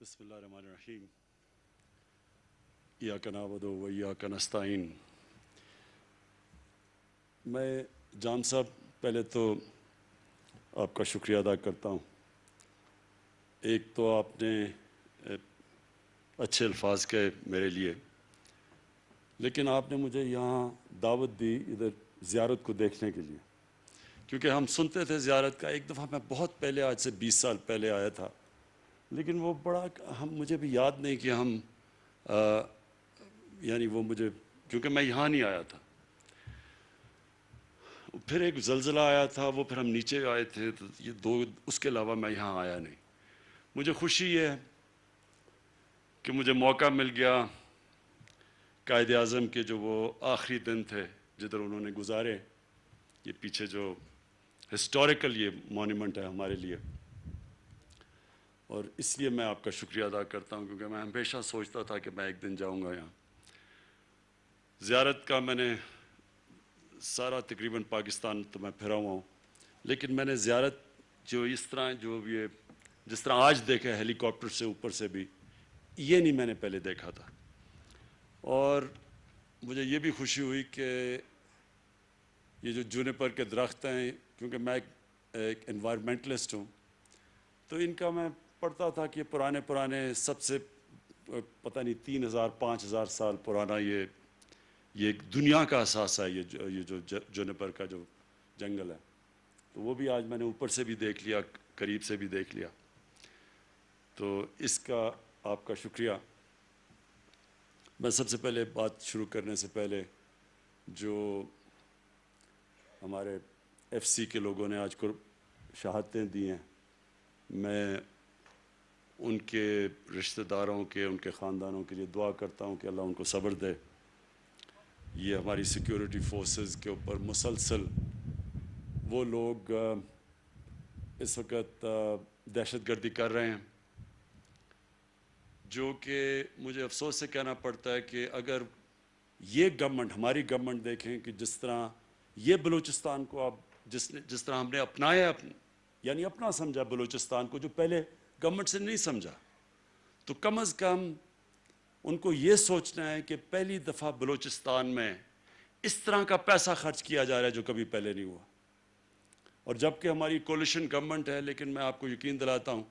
بسم اللہ الرحمن الرحیم ایاک نعبد و ایاک نستعین۔ میں جان صاحب پہلے تو آپ کا شکریہ ادا کرتا ہوں۔ ایک تو آپ نے اچھے الفاظ کہے میرے لیے، لیکن آپ نے مجھے یہاں دعوت دی ادھر زیارت کو دیکھنے کے لیے، کیونکہ ہم سنتے تھے زیارت کا۔ ایک دفعہ میں بہت پہلے، آج سے 20 سال پہلے آیا تھا، لیکن وہ بڑا مجھے بھی یاد نہیں کہ ہم یعنی وہ مجھے، کیونکہ میں یہاں نہیں آیا تھا۔ پھر ایک زلزلہ آیا تھا، وہ پھر ہم نیچے آئے تھے، تو یہ دو، اس کے علاوہ میں یہاں آیا نہیں۔ مجھے خوشی یہ ہے کہ مجھے موقع مل گیا قائد اعظم کے جو وہ آخری دن تھے جدھر انہوں نے گزارے، یہ پیچھے جو ہسٹوریکل یہ مونیومنٹ ہے ہمارے لیے، اور اس لیے میں آپ کا شکریہ ادا کرتا ہوں، کیونکہ میں ہمیشہ سوچتا تھا کہ میں ایک دن جاؤں گا یہاں۔ زیارت کا میں نے سارا تقریباً پاکستان تو میں پھرا ہوا ہوں، لیکن میں نے زیارت جو اس طرح جس طرح آج دیکھا ہیلی کاپٹر سے اوپر سے بھی، یہ نہیں میں نے پہلے دیکھا تھا۔ اور مجھے یہ بھی خوشی ہوئی کہ یہ جو جونیپر کے درخت ہیں، کیونکہ میں ایک انوائرمنٹلسٹ ہوں، تو ان کا میں پڑھتا تھا کہ پرانے سب سے پتہ نہیں 3000 5000 سال پرانا یہ دنیا کا اثاثہ ہے، یہ جو جونیپر کا جو جنگل ہے۔ تو وہ بھی آج میں نے اوپر سے بھی دیکھ لیا، قریب سے بھی دیکھ لیا، تو اس کا آپ کا شکریہ۔ میں سب سے پہلے بات شروع کرنے سے پہلے، جو ہمارے ایف سی کے لوگوں نے آج کو شہادتیں دی ہیں، میں ان کے رشتہ داروں کے، ان کے خاندانوں کے لیے دعا کرتا ہوں کہ اللہ ان کو صبر دے۔ یہ ہماری سیکیورٹی فورسز کے اوپر مسلسل وہ لوگ اس وقت دہشت گردی کر رہے ہیں، جو کہ مجھے افسوس سے کہنا پڑتا ہے کہ اگر یہ گورنمنٹ، ہماری گورنمنٹ دیکھیں کہ جس طرح یہ بلوچستان کو اب جس طرح ہم نے اپنایا، یعنی اپنا سمجھا بلوچستان کو، جو پہلے گورنمنٹ سے نہیں سمجھا، تو کم از کم ان کو یہ سوچنا ہے کہ پہلی دفعہ بلوچستان میں اس طرح کا پیسہ خرچ کیا جا رہا ہے جو کبھی پہلے نہیں ہوا۔ اور جبکہ ہماری کولیشن گورنمنٹ ہے، لیکن میں آپ کو یقین دلاتا ہوں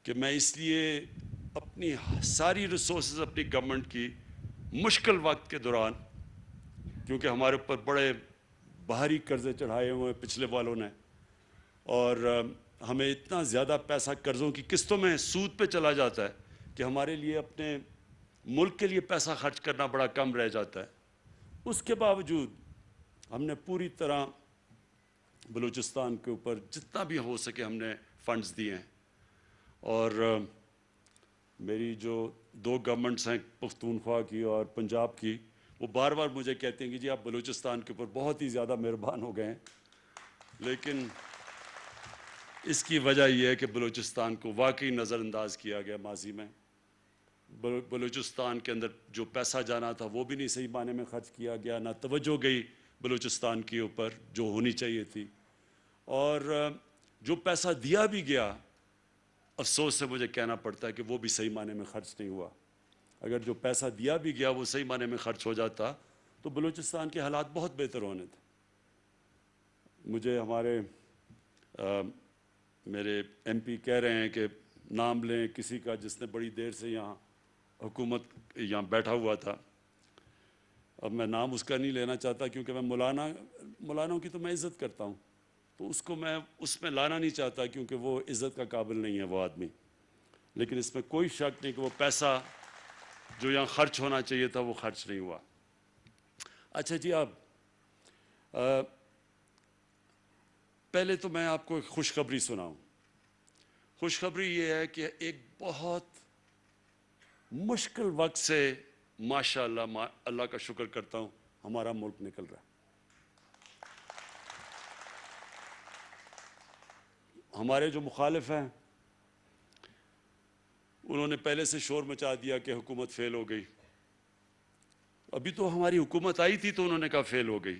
کہ میں اس لیے اپنی ساری ریسورسز اپنی گورنمنٹ کی مشکل وقت کے دوران، کیونکہ ہمارے اوپر بڑے بھاری قرضے چڑھائے ہوئے ہیں پچھلے والوں نے، اور ہمیں اتنا زیادہ پیسہ قرضوں کی قسطوں میں سود پہ چلا جاتا ہے کہ ہمارے لیے اپنے ملک کے لیے پیسہ خرچ کرنا بڑا کم رہ جاتا ہے۔ اس کے باوجود ہم نے پوری طرح بلوچستان کے اوپر جتنا بھی ہو سکے ہم نے فنڈز دیے ہیں، اور میری جو دو گورنمنٹس ہیں، پختونخوا کی اور پنجاب کی، وہ بار بار مجھے کہتے ہیں کہ جی آپ بلوچستان کے اوپر بہت ہی زیادہ مہربان ہو گئے ہیں، لیکن اس کی وجہ یہ ہے کہ بلوچستان کو واقعی نظر انداز کیا گیا ماضی میں۔ بلوچستان کے اندر جو پیسہ جانا تھا وہ بھی نہیں صحیح معنی میں خرچ کیا گیا، نہ توجہ گئی بلوچستان کے اوپر جو ہونی چاہیے تھی، اور جو پیسہ دیا بھی گیا، افسوس سے مجھے کہنا پڑتا ہے کہ وہ بھی صحیح معنی میں خرچ نہیں ہوا۔ اگر جو پیسہ دیا بھی گیا وہ صحیح معنی میں خرچ ہو جاتا تو بلوچستان کے حالات بہت بہتر ہونے تھے۔ مجھے میرے ایم پی کہہ رہے ہیں کہ نام لیں کسی کا جس نے بڑی دیر سے یہاں حکومت یہاں بیٹھا ہوا تھا۔ اب میں نام اس کا نہیں لینا چاہتا، کیونکہ میں مولانوں کی تو میں عزت کرتا ہوں، تو اس کو میں اس میں لانا نہیں چاہتا، کیونکہ وہ عزت کا قابل نہیں ہے وہ آدمی۔ لیکن اس میں کوئی شک نہیں کہ وہ پیسہ جو یہاں خرچ ہونا چاہیے تھا وہ خرچ نہیں ہوا۔ اچھا جی، اب پہلے تو میں آپ کو ایک خوشخبری سناؤں۔ خوشخبری یہ ہے کہ ایک بہت مشکل وقت سے ماشاءاللہ، اللہ کا شکر کرتا ہوں، ہمارا ملک نکل رہا ہے۔ ہمارے جو مخالف ہیں انہوں نے پہلے سے شور مچا دیا کہ حکومت فیل ہو گئی۔ ابھی تو ہماری حکومت آئی تھی تو انہوں نے کہا فیل ہو گئی،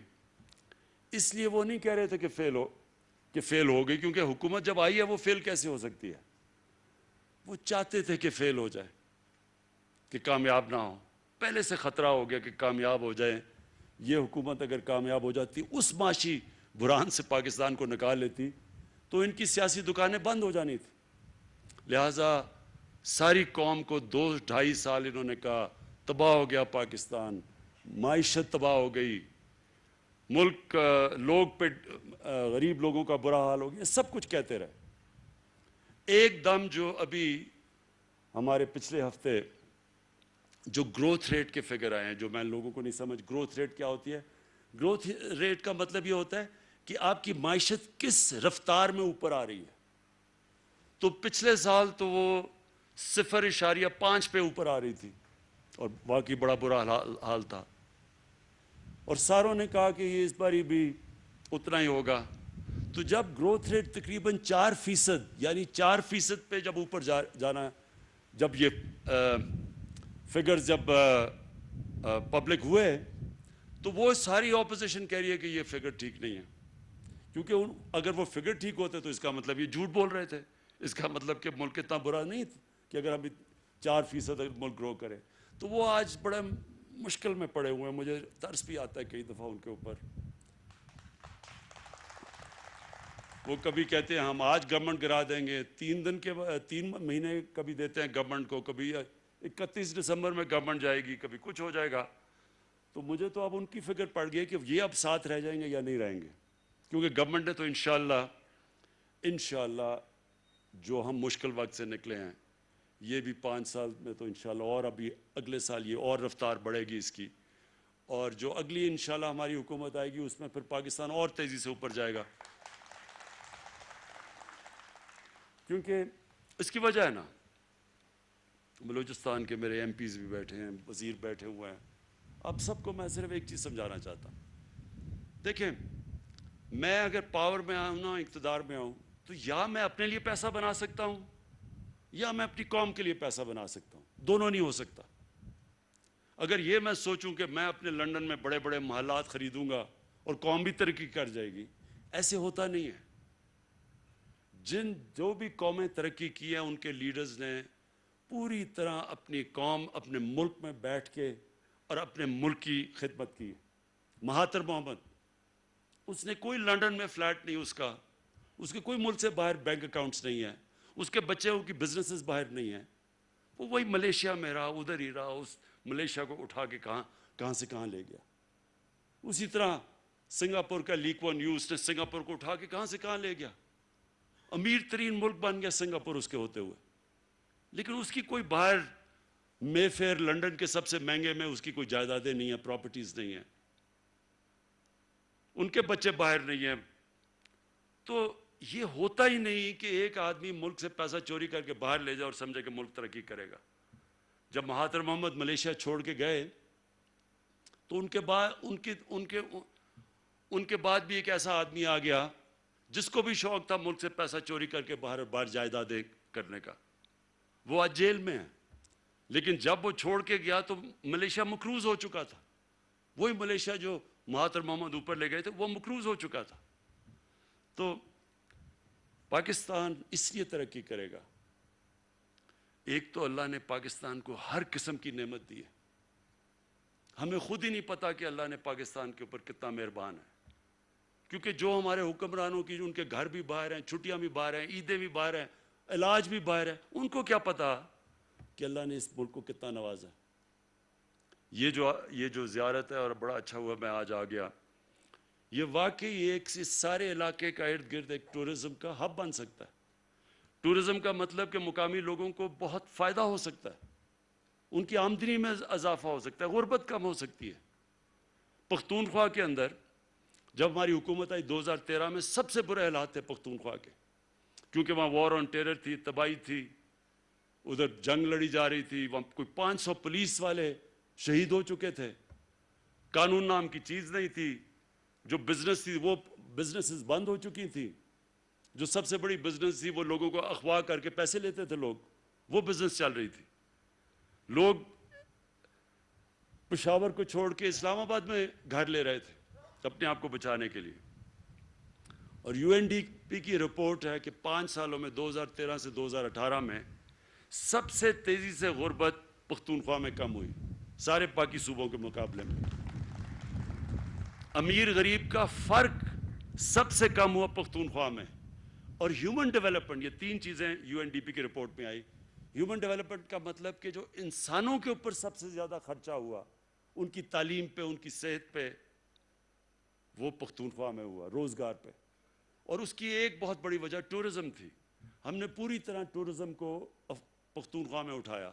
اس لیے وہ نہیں کہہ رہے تھے کہ فیل ہو گئی، کیونکہ حکومت جب آئی ہے وہ فیل کیسے ہو سکتی ہے؟ وہ چاہتے تھے کہ فیل ہو جائے, کہ کامیاب نہ ہو. پہلے سے خطرہ ہو گیا کہ کامیاب ہو جائیں. یہ حکومت اگر کامیاب ہو جاتی, اس معاشی بحران سے پاکستان کو نکال لیتی, تو ان کی سیاسی دکانیں بند ہو جانی تھی. لہٰذا ساری قوم کو 2-2.5 سال انہوں نے کہا تباہ ہو گیا پاکستان, معیشت تباہ ہو گئی, ملک لوگ پہ غریب لوگوں کا برا حال ہو گیا, سب کچھ کہتے رہے. ایک دم جو ابھی ہمارے پچھلے ہفتے جو گروتھ ریٹ کے فگر آئے ہیں, جو میں لوگوں کو نہیں سمجھ, گروتھ ریٹ کیا ہوتی ہے؟ گروتھ ریٹ کا مطلب یہ ہوتا ہے کہ آپ کی معیشت کس رفتار میں اوپر آ رہی ہے. تو پچھلے سال تو وہ 0.5 پہ اوپر آ رہی تھی, اور واقعی بڑا برا حال تھا. اور ساروں نے کہا کہ یہ اس بار بھی اتنا ہی ہوگا. تو جب گروتھ ریٹ تقریباً 4%, یعنی 4% پہ جب اوپر جانا, جب یہ فگرز جب پبلک ہوئے, تو وہ ساری اپوزیشن کہہ رہی ہے کہ یہ فگر ٹھیک نہیں ہے. کیونکہ اگر وہ فگر ٹھیک ہوتے تو اس کا مطلب یہ جھوٹ بول رہے تھے. اس کا مطلب کہ ملک اتنا برا نہیں کہ اگر ہم 4% ملک گرو کرے. تو وہ آج بڑے مشکل میں پڑے ہوئے ہیں. مجھے ترس بھی آتا ہے کئی دفعہ ان کے اوپر. وہ کبھی کہتے ہیں ہم آج گورنمنٹ گرا دیں گے, 3 مہینے کبھی دیتے ہیں گورنمنٹ کو, کبھی 31 دسمبر میں گورنمنٹ جائے گی, کبھی کچھ ہو جائے گا. تو مجھے تو اب ان کی فکر پڑ گئی کہ یہ اب ساتھ رہ جائیں گے یا نہیں رہیں گے. کیونکہ گورنمنٹ نے تو انشاءاللہ جو ہم مشکل وقت سے نکلے ہیں, یہ بھی 5 سال میں تو انشاءاللہ, اور ابھی اگلے سال یہ اور رفتار بڑھے گی اس کی, اور جو اگلی انشاءاللہ ہماری حکومت آئے گی اس میں پھر پاکستان اور تیزی سے اوپر جائے گا. کیونکہ اس کی وجہ ہے نا, بلوچستان کے میرے MPs بھی بیٹھے ہیں, وزیر بیٹھے ہوئے ہیں. اب سب کو میں صرف ایک چیز سمجھانا چاہتا ہوں. دیکھیں, میں اگر پاور میں آؤں نا, اقتدار میں آؤں, تو یا میں اپنے لیے پیسہ بنا سکتا ہوں یا میں اپنی قوم کے لیے پیسہ بنا سکتا ہوں. دونوں نہیں ہو سکتا. اگر یہ میں سوچوں کہ میں اپنے لنڈن میں بڑے بڑے محلات خریدوں گا اور قوم بھی ترقی کر جائے گی, ایسے ہوتا نہیں ہے. جو بھی قومیں ترقی کی ہیں, ان کے لیڈرز نے پوری طرح اپنی قوم, اپنے ملک میں بیٹھ کے اور اپنے ملک کی خدمت کی. مہاتر محمد, اس نے کوئی لنڈن میں فلیٹ نہیں اس کے کوئی ملک سے باہر بینک اکاؤنٹس نہیں ہیں, اس کے بچوں کی بزنسز باہر نہیں ہیں. وہ وہی ملیشیا میں رہا, ادھر ہی رہا, اس ملیشیا کو اٹھا کے کہاں سے کہاں لے گیا. اسی طرح سنگاپور کا لیک ون نیوز نے سنگاپور کو اٹھا کے کہاں سے کہاں لے گیا. امیر ترین ملک بن گیا سنگاپور اس کے ہوتے ہوئے. لیکن اس کی کوئی باہر مے فیئر لنڈن کے سب سے مہنگے میں اس کی کوئی جائیدادیں نہیں ہیں, پراپرٹیز نہیں ہیں, ان کے بچے باہر نہیں ہیں. تو یہ ہوتا ہی نہیں کہ ایک آدمی ملک سے پیسہ چوری کر کے باہر لے جائے اور سمجھے کہ ملک ترقی کرے گا. جب مہاتر محمد ملیشیا چھوڑ کے گئے تو ان کے بعد بھی ایک ایسا آدمی آ گیا جس کو بھی شوق تھا ملک سے پیسہ چوری کر کے باہر جائیدادیں کرنے کا. وہ آج جیل میں ہے. لیکن جب وہ چھوڑ کے گیا تو ملیشیا مقروض ہو چکا تھا. وہی ملیشیا جو مہاتر محمد اوپر لے گئے تھے وہ مقروض ہو چکا تھا. تو پاکستان اس لیے ترقی کرے گا, ایک تو اللہ نے پاکستان کو ہر قسم کی نعمت دی ہے. ہمیں خود ہی نہیں پتا کہ اللہ نے پاکستان کے اوپر کتنا مہربان ہے. کیونکہ جو ہمارے حکمرانوں کی, ان کے گھر بھی باہر ہیں, چھٹیاں بھی باہر ہیں, عیدیں بھی باہر ہیں, علاج بھی باہر ہے, ان کو کیا پتا کہ اللہ نے اس ملک کو کتنا نوازا. یہ جو زیارت ہے, اور بڑا اچھا ہوا میں آج آ گیا, یہ واقعی ایک سارے علاقے کا ارد گرد ایک ٹورزم کا ہب بن سکتا ہے. ٹورزم کا مطلب کہ مقامی لوگوں کو بہت فائدہ ہو سکتا ہے, ان کی آمدنی میں اضافہ ہو سکتا ہے, غربت کم ہو سکتی ہے. پختونخوا کے اندر جب ہماری حکومت آئی 2013 میں, سب سے برے حالات تھے پختونخوا کے, کیونکہ وہاں وار آن ٹیرر تھی, تباہی تھی, ادھر جنگ لڑی جا رہی تھی, وہاں کوئی 500 پولیس والے شہید ہو چکے تھے, قانون نام کی چیز نہیں تھی, جو بزنس تھی وہ بزنسز بند ہو چکی تھی, جو سب سے بڑی بزنس تھی وہ لوگوں کو اغوا کر کے پیسے لیتے تھے لوگ, وہ بزنس چل رہی تھی. لوگ پشاور کو چھوڑ کے اسلام آباد میں گھر لے رہے تھے اپنے آپ کو بچانے کے لیے. اور UNDP کی رپورٹ ہے کہ 5 سالوں میں 2013 سے 2018 میں سب سے تیزی سے غربت پختونخوا میں کم ہوئی سارے باقی صوبوں کے مقابلے میں. امیر غریب کا فرق سب سے کم ہوا پختونخوا میں. اور ہیومن ڈیولپمنٹ، یہ تین چیزیں یو این ڈی پی کی رپورٹ میں آئی. ہیومن ڈیولپمنٹ کا مطلب کہ جو انسانوں کے اوپر سب سے زیادہ خرچہ ہوا، ان کی تعلیم پہ، ان کی صحت پہ، وہ پختونخوا میں ہوا، روزگار پہ. اور اس کی ایک بہت بڑی وجہ ٹورزم تھی. ہم نے پوری طرح ٹورزم کو پختونخوا میں اٹھایا،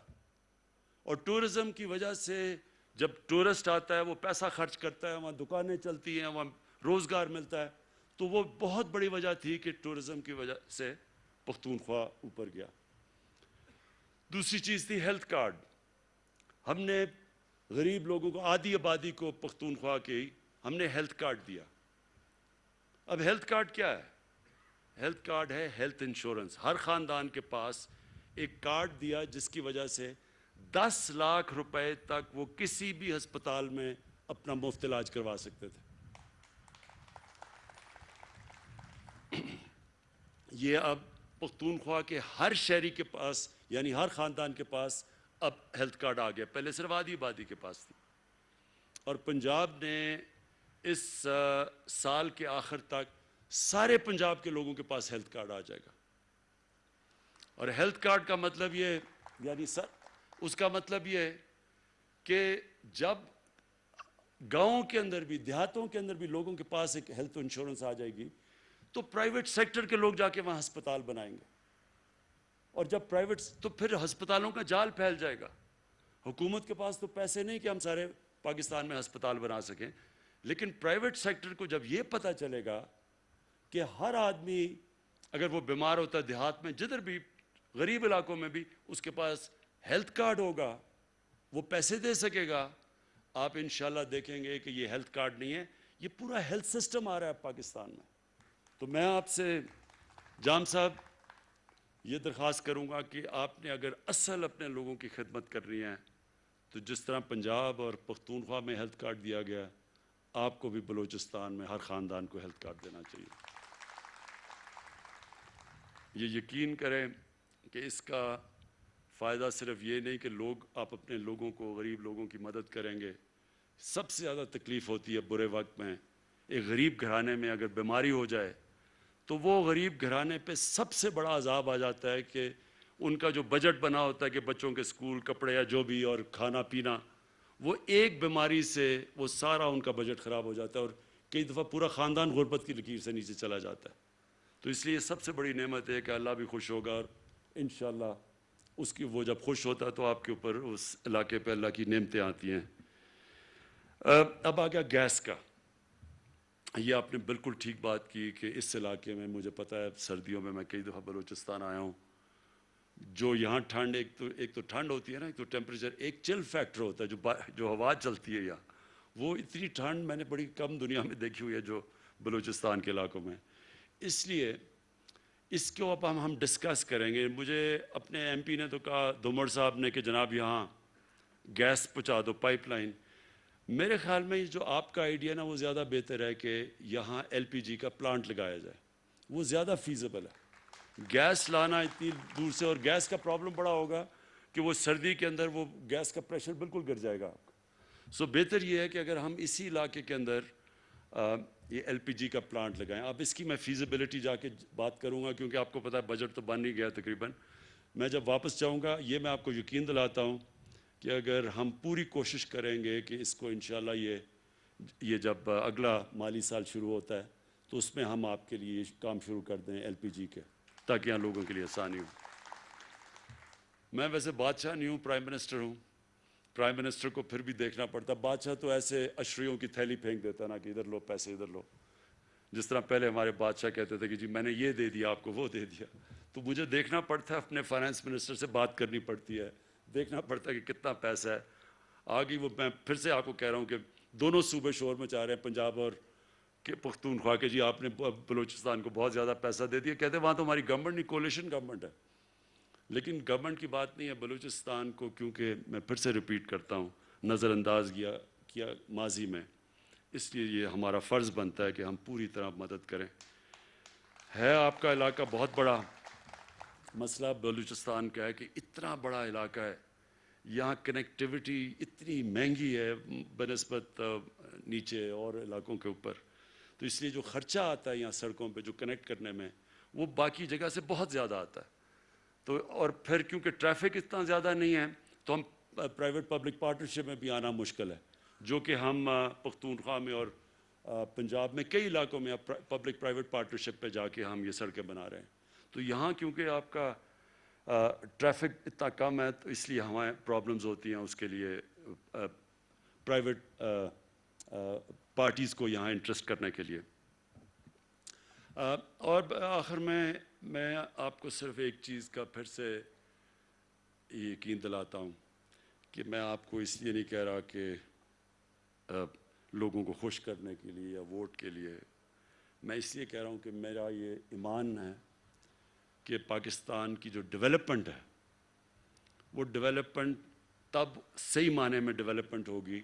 اور ٹورزم کی وجہ سے جب ٹورسٹ آتا ہے وہ پیسہ خرچ کرتا ہے، وہاں دکانیں چلتی ہیں، وہاں روزگار ملتا ہے. تو وہ بہت بڑی وجہ تھی کہ ٹورزم کی وجہ سے پختونخوا اوپر گیا. دوسری چیز تھی ہیلتھ کارڈ. ہم نے غریب لوگوں کو، آدھی آبادی کو پختونخوا کی ہم نے ہیلتھ کارڈ دیا. اب ہیلتھ کارڈ کیا ہے؟ ہیلتھ کارڈ ہے ہیلتھ انشورنس. ہر خاندان کے پاس ایک کارڈ دیا جس کی وجہ سے 10 لاکھ روپے تک وہ کسی بھی ہسپتال میں اپنا مفت علاج کروا سکتے تھے. یہ اب پختونخوا کے ہر شہری کے پاس، یعنی ہر خاندان کے پاس اب ہیلتھ کارڈ آ گیا. پہلے صرف آدھی آبادی کے پاس تھی. اور پنجاب نے اس سال کے آخر تک سارے پنجاب کے لوگوں کے پاس ہیلتھ کارڈ آ جائے گا. اور ہیلتھ کارڈ کا مطلب یہ، یعنی اس کا مطلب یہ ہے کہ جب گاؤں کے اندر بھی، دیہاتوں کے اندر بھی لوگوں کے پاس ایک ہیلتھ انشورنس آ جائے گی تو پرائیویٹ سیکٹر کے لوگ جا کے وہاں ہسپتال بنائیں گے. اور جب پرائیویٹ، تو پھر ہسپتالوں کا جال پھیل جائے گا. حکومت کے پاس تو پیسے نہیں کہ ہم سارے پاکستان میں ہسپتال بنا سکیں، لیکن پرائیویٹ سیکٹر کو جب یہ پتہ چلے گا کہ ہر آدمی اگر وہ بیمار ہوتا ہے دیہات میں، جدھر بھی غریب علاقوں میں بھی، اس کے پاس ہیلتھ کارڈ ہوگا، وہ پیسے دے سکے گا. آپ انشاءاللہ دیکھیں گے کہ یہ ہیلتھ کارڈ نہیں ہے، یہ پورا ہیلتھ سسٹم آ رہا ہے پاکستان میں. تو میں آپ سے جام صاحب یہ درخواست کروں گا کہ آپ نے اگر اصل اپنے لوگوں کی خدمت کرنی ہے تو جس طرح پنجاب اور پختونخوا میں ہیلتھ کارڈ دیا گیا، آپ کو بھی بلوچستان میں ہر خاندان کو ہیلتھ کارڈ دینا چاہیے. یہ یقین کریں کہ اس کا فائدہ صرف یہ نہیں کہ آپ اپنے لوگوں کو، غریب لوگوں کی مدد کریں گے. سب سے زیادہ تکلیف ہوتی ہے برے وقت میں. ایک غریب گھرانے میں اگر بیماری ہو جائے تو وہ غریب گھرانے پہ سب سے بڑا عذاب آ جاتا ہے کہ ان کا جو بجٹ بنا ہوتا ہے کہ بچوں کے سکول، کپڑے یا جو بھی اور کھانا پینا، وہ ایک بیماری سے وہ سارا ان کا بجٹ خراب ہو جاتا ہے، اور کئی دفعہ پورا خاندان غربت کی لکیر سے نیچے چلا جاتا ہے. تو اس لیے سب سے بڑی نعمت ہے کہ اللہ بھی خوش ہوگا، اور انشاءاللہ اس کی، وہ جب خوش ہوتا ہے تو آپ کے اوپر اس علاقے پہ اللہ کی نعمتیں آتی ہیں. اب آ گیا گیس کا. یہ آپ نے بالکل ٹھیک بات کی کہ اس علاقے میں، مجھے پتہ ہے سردیوں میں کئی دفعہ بلوچستان آیا ہوں، جو یہاں ٹھنڈ، ایک تو ٹھنڈ ہوتی ہے نا، ایک تو ٹیمپریچر، ایک چل فیکٹر ہوتا ہے جو ہوا چلتی ہے یہاں، وہ اتنی ٹھنڈ میں نے بڑی کم دنیا میں دیکھی ہوئی ہے جو بلوچستان کے علاقوں میں. اس لیے اس کو اب ہم ڈسکس کریں گے. مجھے اپنے ایم پی نے تو کہا، دھومڑ صاحب نے، کہ جناب یہاں گیس پہنچا دو، پائپ لائن. میرے خیال میں جو آپ کا آئیڈیا نا وہ زیادہ بہتر ہے کہ یہاں ایل پی جی کا پلانٹ لگایا جائے، وہ زیادہ فیزیبل ہے. گیس لانا اتنی دور سے، اور گیس کا پرابلم بڑا ہوگا کہ وہ سردی کے اندر وہ گیس کا پریشر بالکل گر جائے گا. سو بہتر یہ ہے کہ اگر ہم اسی علاقے کے اندر یہ ایل پی جی کا پلانٹ لگائیں. اب اس کی میں فیزیبلٹی جا کے بات کروں گا، کیونکہ آپ کو پتہ ہے بجٹ تو بن ہی گیا تقریباً. میں جب واپس جاؤں گا، یہ میں آپ کو یقین دلاتا ہوں کہ اگر ہم پوری کوشش کریں گے کہ اس کو انشاءاللہ یہ جب اگلا مالی سال شروع ہوتا ہے تو اس میں ہم آپ کے لیے کام شروع کر دیں ایل پی جی کے، تاکہ یہاں لوگوں کے لیے آسانی ہو. میں ویسے بادشاہ نہیں ہوں، پرائم منسٹر ہوں. پرائم منسٹر کو پھر بھی دیکھنا پڑتا. بادشاہ تو ایسے اشریوں کی تھیلی پھینک دیتا نا کہ ادھر لو پیسے، ادھر لو. جس طرح پہلے ہمارے بادشاہ کہتے تھے کہ جی میں نے یہ دے دیا آپ کو، وہ دے دیا. تو مجھے دیکھنا پڑتا ہے، اپنے فائنانس منسٹر سے بات کرنی پڑتی ہے، دیکھنا پڑتا ہے کہ کتنا پیسہ ہے. آگے وہ میں پھر سے آپ کو کہہ رہا ہوں کہ دونوں صوبے شور مچا رہے ہیں، پنجاب اور کہ پختونخوا کے، جی آپ نے بلوچستان کو بہت زیادہ پیسہ دے دیا. کہتے ہیں وہاں تو ہماری گورنمنٹ نہیں، کولیشن گورنمنٹ ہے. لیکن گورنمنٹ کی بات نہیں ہے. بلوچستان کو، کیونکہ میں پھر سے ریپیٹ کرتا ہوں، نظر انداز کیا ماضی میں، اس لیے یہ ہمارا فرض بنتا ہے کہ ہم پوری طرح مدد کریں. ہے آپ کا علاقہ بہت بڑا، مسئلہ بلوچستان کا ہے کہ اتنا بڑا علاقہ ہے, یہاں کنیکٹیوٹی اتنی مہنگی ہے بنسبت نیچے اور علاقوں کے اوپر, تو اس لیے جو خرچہ آتا ہے یہاں سڑکوں پہ جو کنیکٹ کرنے میں, وہ باقی جگہ سے بہت زیادہ آتا ہے. تو اور پھر کیونکہ ٹریفک اتنا زیادہ نہیں ہے تو ہم پرائیویٹ پبلک پارٹنرشپ میں بھی آنا مشکل ہے, جو کہ ہم پختونخوا میں اور پنجاب میں کئی علاقوں میں پبلک پرائیویٹ پارٹنرشپ پہ جا کے ہم یہ سڑکیں بنا رہے ہیں. تو یہاں کیونکہ آپ کا ٹریفک اتنا کم ہے تو اس لیے ہمیں پرابلمز ہوتی ہیں اس کے لیے پرائیویٹ پارٹیز کو یہاں انٹرسٹ کرنے کے لیے. اور آخر میں آپ کو صرف ایک چیز کا پھر سے یقین دلاتا ہوں کہ میں آپ کو اس لیے نہیں کہہ رہا کہ لوگوں کو خوش کرنے کے لیے یا ووٹ کے لیے, میں اس لیے کہہ رہا ہوں کہ میرا یہ ایمان ہے کہ پاکستان کی جو ڈیولپمنٹ ہے وہ ڈیولپمنٹ تب صحیح معنی میں ڈیولپمنٹ ہوگی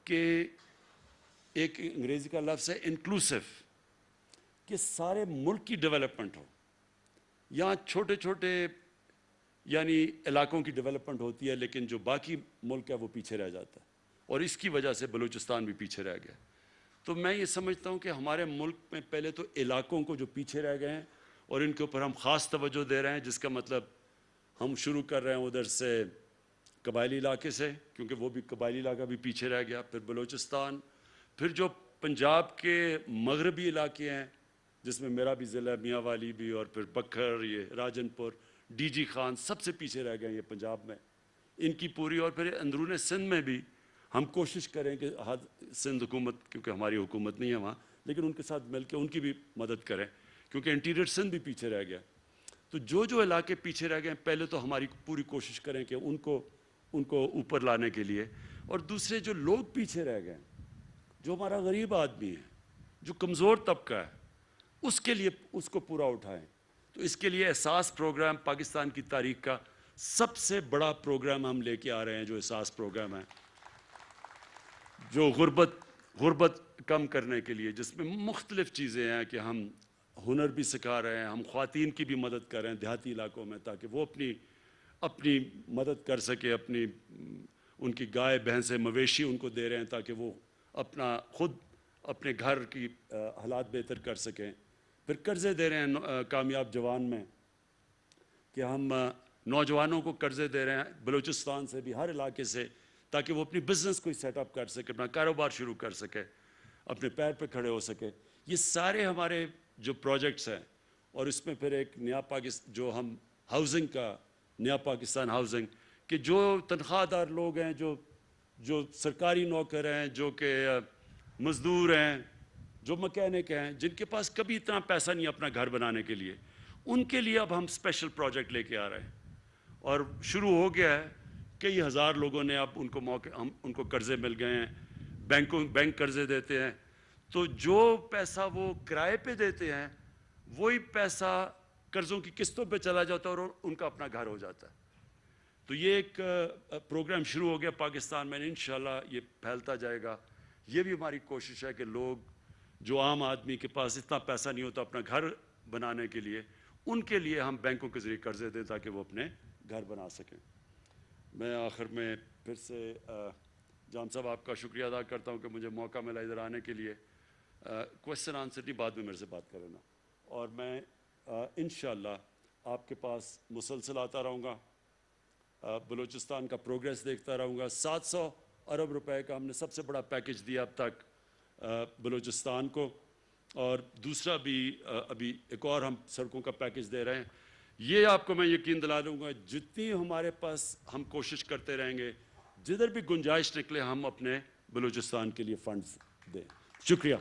کہ ایک انگریزی کا لفظ ہے انکلوسیو, کہ سارے ملک کی ڈیولپمنٹ ہو. یہاں چھوٹے چھوٹے یعنی علاقوں کی ڈیولپمنٹ ہوتی ہے لیکن جو باقی ملک ہے وہ پیچھے رہ جاتا ہے, اور اس کی وجہ سے بلوچستان بھی پیچھے رہ گیا. تو میں یہ سمجھتا ہوں کہ ہمارے ملک میں پہلے تو علاقوں کو جو پیچھے رہ گئے ہیں اور ان کے اوپر ہم خاص توجہ دے رہے ہیں, جس کا مطلب ہم شروع کر رہے ہیں ادھر سے قبائلی علاقے سے, کیونکہ وہ بھی قبائلی علاقہ بھی پیچھے رہ گیا, پھر بلوچستان, پھر جو پنجاب کے مغربی علاقے ہیں جس میں میرا بھی ضلع میاں والی بھی, اور پھر بکھر, یہ راجن پور, ڈی جی خان, سب سے پیچھے رہ گئے ہیں یہ پنجاب میں, ان کی پوری. اور پھر اندرون سندھ میں بھی ہم کوشش کریں کہ سندھ حکومت, کیونکہ ہماری حکومت نہیں ہے وہاں, لیکن ان کے ساتھ مل کے ان کی بھی مدد کریں, کیونکہ انٹیریئر سندھ بھی پیچھے رہ گیا. تو جو علاقے پیچھے رہ گئے ہیں پہلے تو ہماری پوری کوشش کریں کہ ان کو اوپر لانے کے لیے, اور دوسرے جو لوگ پیچھے رہ گئے ہیں, جو ہمارا غریب آدمی ہے, جو کمزور طبقہ ہے, اس کے لیے اس کو پورا اٹھائیں. تو اس کے لیے احساس پروگرام پاکستان کی تاریخ کا سب سے بڑا پروگرام ہم لے کے آ رہے ہیں, جو احساس پروگرام ہے, جو غربت کم کرنے کے لیے, جس میں مختلف چیزیں ہیں کہ ہم ہنر بھی سکھا رہے ہیں, ہم خواتین کی بھی مدد کر رہے ہیں دیہاتی علاقوں میں, تاکہ وہ اپنی مدد کر سکے, ان کی گائے بھینسیں مویشی ان کو دے رہے ہیں تاکہ وہ خود اپنے گھر کی حالات بہتر کر سکیں. پھر قرضے دے رہے ہیں کامیاب جوان میں, کہ ہم نوجوانوں کو قرضے دے رہے ہیں بلوچستان سے بھی, ہر علاقے سے, تاکہ وہ اپنی بزنس کو سیٹ اپ کر سکے, اپنا کاروبار شروع کر سکے, اپنے پیر پہ کھڑے ہو سکے. یہ سارے ہمارے جو پروجیکٹس ہیں, اور اس میں پھر ایک نیا پاکستان, جو ہم ہاؤسنگ کا نیا پاکستان ہاؤسنگ, کہ جو تنخواہ دار لوگ ہیں, جو سرکاری نوکر ہیں, جو کہ مزدور ہیں, جو مکینک ہیں, جن کے پاس کبھی اتنا پیسہ نہیں اپنا گھر بنانے کے لیے, ان کے لیے اب ہم اسپیشل پروجیکٹ لے کے آ رہے ہیں. اور شروع ہو گیا ہے, کئی ہزار لوگوں نے اب ان کو قرضے مل گئے ہیں, بینک قرضے دیتے ہیں. تو جو پیسہ وہ کرائے پہ دیتے ہیں وہی پیسہ قرضوں کی قسطوں پہ چلا جاتا ہے اور ان کا اپنا گھر ہو جاتا ہے. تو یہ ایک پروگرام شروع ہو گیا پاکستان میں, انشاءاللہ یہ پھیلتا جائے گا. یہ بھی ہماری کوشش ہے کہ لوگ, جو عام آدمی کے پاس اتنا پیسہ نہیں ہوتا اپنا گھر بنانے کے لیے, ان کے لیے ہم بینکوں کے ذریعے قرضے دیں تاکہ وہ اپنے گھر بنا سکیں. میں آخر میں پھر سے جان صاحب آپ کا شکریہ ادا کرتا ہوں کہ مجھے موقع ملا ادھر آنے کے لیے. کویسچن آنسر نہیں, بعد میں میرے سے بات کر لینا, اور میں انشاءاللہ آپ کے پاس مسلسل آتا رہوں گا, بلوچستان کا پروگریس دیکھتا رہوں گا. 700 ارب روپے کا ہم نے سب سے بڑا پیکج دیا اب تک بلوچستان کو, اور دوسرا بھی ابھی ایک اور ہم سڑکوں کا پیکج دے رہے ہیں. یہ آپ کو میں یقین دلا دوں گا, جتنی ہمارے پاس ہم کوشش کرتے رہیں گے, جدھر بھی گنجائش نکلے ہم اپنے بلوچستان کے لیے فنڈز دیں. شکریہ.